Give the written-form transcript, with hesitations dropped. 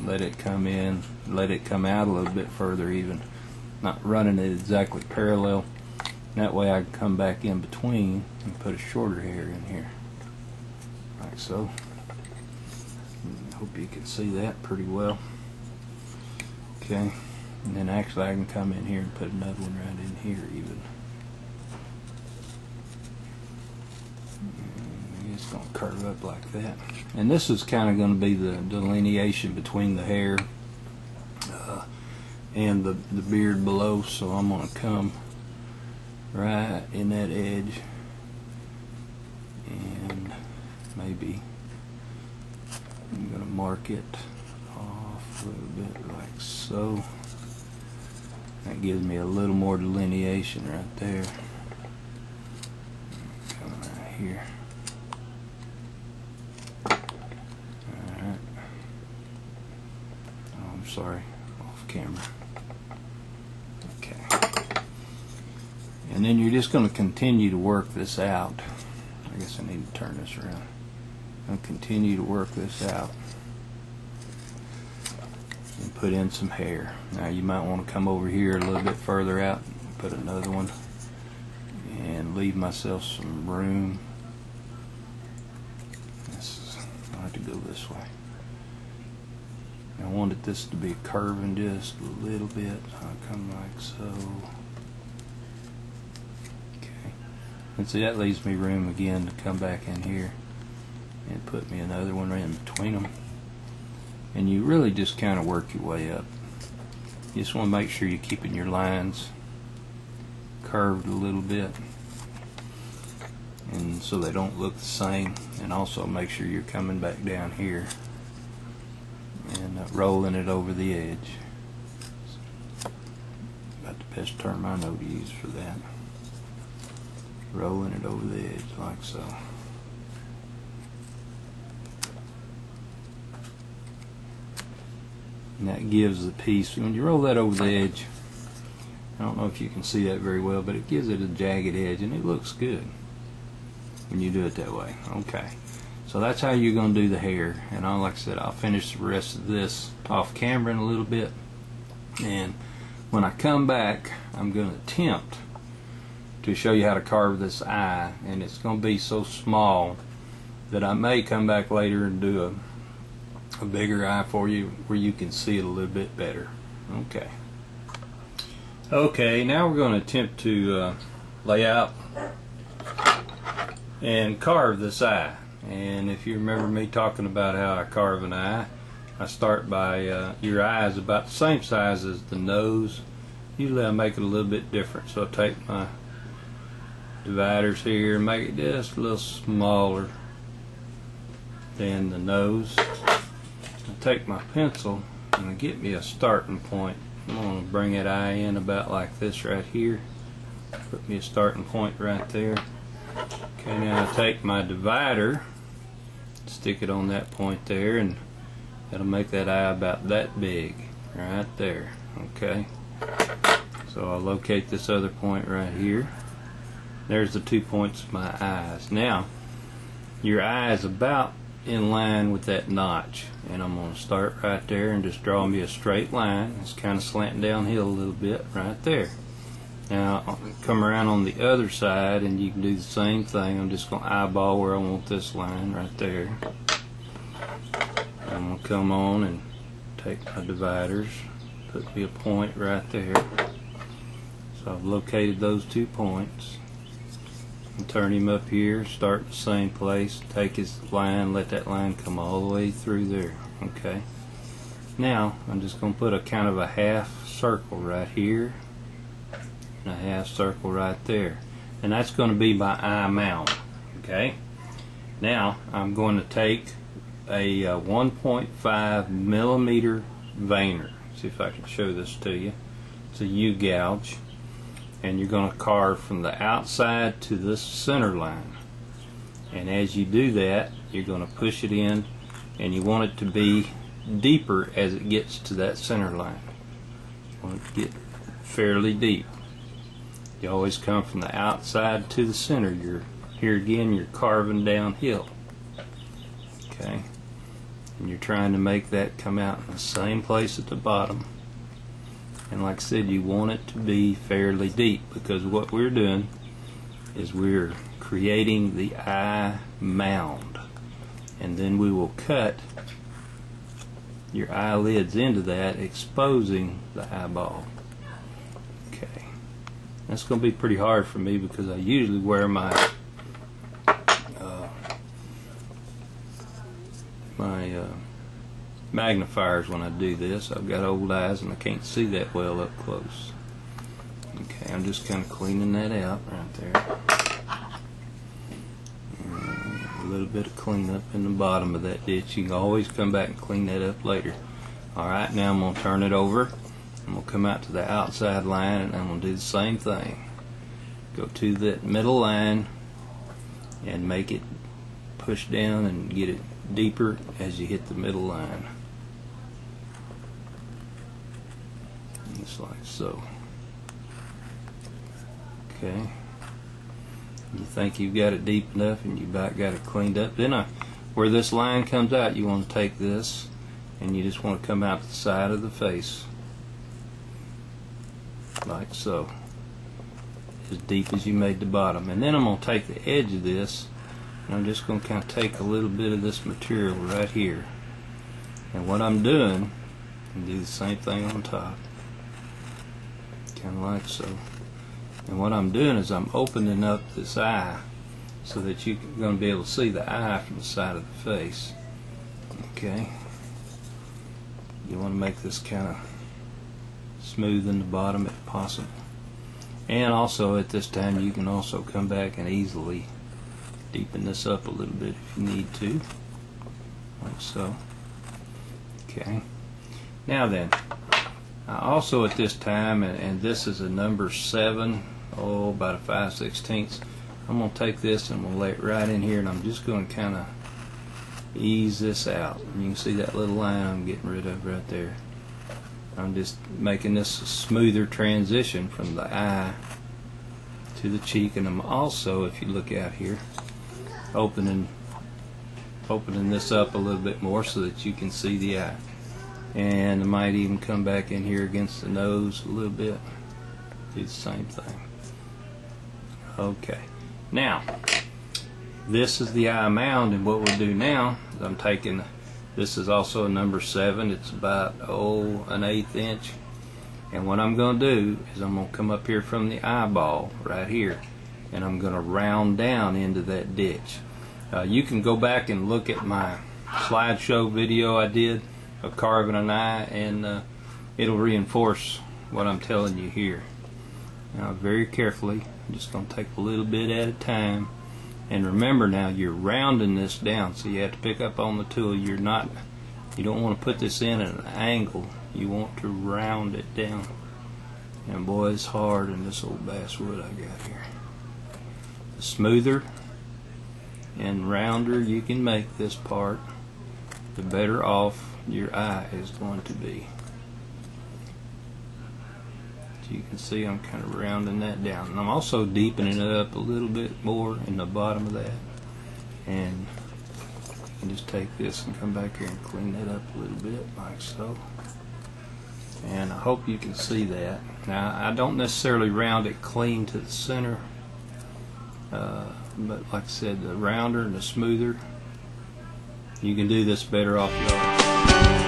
let it come in, let it come out a little bit further even. Not running it exactly parallel. That way I can come back in between and put a shorter hair in here. Like so. I hope you can see that pretty well. Okay. And then actually I can come in here and put another one right in here even. And it's going to curve up like that. And this is kind of going to be the delineation between the hair and the beard below. So I'm going to come right in that edge and maybe I'm going to mark it off a little bit like so. That gives me a little more delineation right there. Come right here. Alright. Oh, I'm sorry, off camera. Okay. And then you're just going to continue to work this out. I guess I need to turn this around. I'm going to continue to work this out and put in some hair. Now you might want to come over here a little bit further out and put another one and leave myself some room. I have to go this way. I wanted this to be curving just a little bit. I'll come like so. And see, that leaves me room again to come back in here and put me another one right in between them. And you really just kind of work your way up. You just want to make sure you're keeping your lines curved a little bit, and so they don't look the same. And also make sure you're coming back down here and rolling it over the edge. About the best term I know to use for that. Rolling it over the edge like so. And that gives the piece, when you roll that over the edge, I don't know if you can see that very well, but it gives it a jagged edge and it looks good when you do it that way. Okay, so that's how you're going to do the hair. And like I said, I'll finish the rest of this off camera in a little bit, and when I come back I'm going to attempt to show you how to carve this eye, and it's going to be so small that I may come back later and do a bigger eye for you where you can see it a little bit better. Okay, now we're going to attempt to lay out and carve this eye. And if you remember me talking about how I carve an eye, I start by your eye is about the same size as the nose. Usually I make it a little bit different, so I take my dividers here and make it just a little smaller than the nose. I take my pencil and I get me a starting point. I'm going to bring that eye in about like this right here. Put me a starting point right there. Okay, now I take my divider, stick it on that point there, and that'll make that eye about that big right there. Okay, so I'll locate this other point right here. There's the 2 points of my eyes. Now your eye is about in line with that notch, and I'm going to start right there and just draw me a straight line. It's kind of slanting downhill a little bit right there. Now I'll come around on the other side and you can do the same thing. I'm just going to eyeball where I want this line right there. I'm going to come on and take my dividers, put me a point right there. So I've located those 2 points. And turn him up here, start the same place, take his line, let that line come all the way through there. Okay, now I'm just going to put a kind of a half circle right here and a half circle right there, and that's going to be my eye mount. Okay, now I'm going to take a 1.5 millimeter veiner. See if I can show this to you. It's a U-gouge. And you're going to carve from the outside to this center line, and as you do that you're going to push it in, and you want it to be deeper as it gets to that center line. You want it to get fairly deep. You always come from the outside to the center. Here again you're carving downhill. Okay, and you're trying to make that come out in the same place at the bottom. And like I said, you want it to be fairly deep, because what we're doing is we're creating the eye mound, and then we will cut your eyelids into that, exposing the eyeball. Okay, that's going to be pretty hard for me because I usually wear my magnifiers when I do this. I've got old eyes and I can't see that well up close. Okay, I'm just kind of cleaning that out right there. A little bit of cleanup in the bottom of that ditch. You can always come back and clean that up later. Alright, now I'm going to turn it over. I'm going to come out to the outside line, and I'm going to do the same thing. Go to that middle line and make it push down and get it deeper as you hit the middle line. Just like so. Okay. You think you've got it deep enough and you about got it cleaned up. Then where this line comes out, you want to take this and you just want to come out the side of the face like so, as deep as you made the bottom. And then I'm going to take the edge of this and I'm just going to kind of take a little bit of this material right here, and what I'm doing, and do the same thing on top, kind of like so. And what I'm doing is I'm opening up this eye so that you're going to be able to see the eye from the side of the face. Okay, you want to make this kind of smooth in the bottom if possible. And also at this time you can also come back and easily deepen this up a little bit if you need to, like so. Okay, now then, also at this time, and this is a number 7, about a 5/16, I'm going to take this and we'll lay it right in here, and I'm just going to kind of ease this out. And you can see that little line I'm getting rid of right there. I'm just making this a smoother transition from the eye to the cheek, and I'm also, if you look out here, opening this up a little bit more so that you can see the eye. And I might even come back in here against the nose a little bit, do the same thing. Okay, now this is the eye mound, and what we'll do now is I'm taking, this is also a number 7, it's about 1/8 inch, and what I'm going to do is I'm going to come up here from the eyeball right here, and I'm going to round down into that ditch. You can go back and look at my slideshow video I did of carving an eye, and it'll reinforce what I'm telling you here. Now very carefully, I'm just going to take a little bit at a time, and remember now you're rounding this down, so you have to pick up on the tool. You don't want to put this in at an angle, you want to round it down. And boy, it's hard in this old basswood I got here. The smoother and rounder you can make this part, the better off your eye is going to be. So you can see I'm kind of rounding that down, and I'm also deepening it up a little bit more in the bottom of that. And you can just take this and come back here and clean that up a little bit like so. And I hope you can see that. Now I don't necessarily round it clean to the center, but like I said, the rounder and the smoother, you can do this better off your arm.